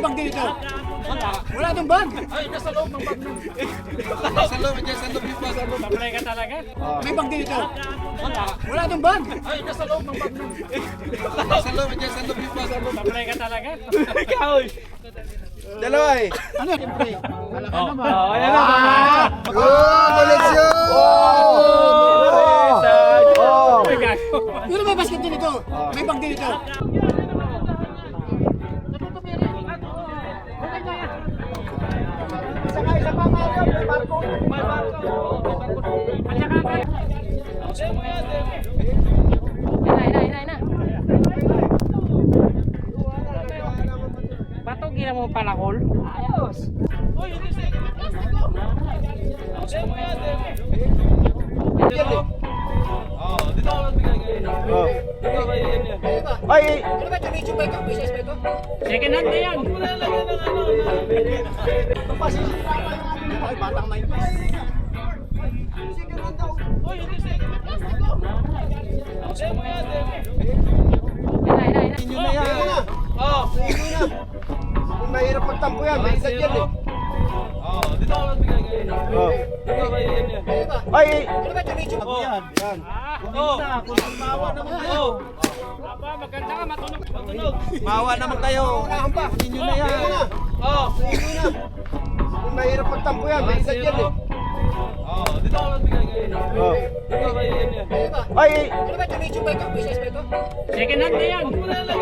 bag dito. Wala itong bag. Ay, nasa loob ng bag nun. Sa loob, dyan sa loob yung bag. Tablay ka talaga? May bag dito. Wala itong bag. Ay, nasa loob ng bag nun. Sa loob, dyan sa loob yung bag. Tablay ka talaga? Ikaw eh. Dalawa eh. Ano? Siyempre. Wala ka naman. Ayan na. Oh, koleksyon! Pero may basket din ito. May bag din ito. Isa pa Mario, may barko. Patugin mo palakol. Ayos. Uy, hindi siya. Dito ako magbigay ngayon. Dito ba yan yan? Ay! Ano ba ito? Medyo ba ito? Business ba ito? Second hand na yan. Huwag mo na lagyan ng ano. Ito pa sisirapan ng ano. Ay, batang 90s. Uy, hindi siya. Inyo na yan. Oo. Inyo na. Kung mahirap magtampo yan, may edad yan eh. Dito ako magbigay ngayon. Oh. Dito ba yan yan? Ay! Ano ba ito? Medyo ba? Yan, yan. Oo. Mawa naman kayo. Aba, maganda ka, matunog. Matunog. Mawa naman kayo. Inyo na yan. Oo. Inyo na. Kung mahirap magtampo yan, may edad yan eh. Dito ako magbigay ngayon. Oh. Dito ba yan yan? Ay! Ano ba ito? Medyo ba ito? Business ba ito? Second hand na yan. Huwag mo na lagyan.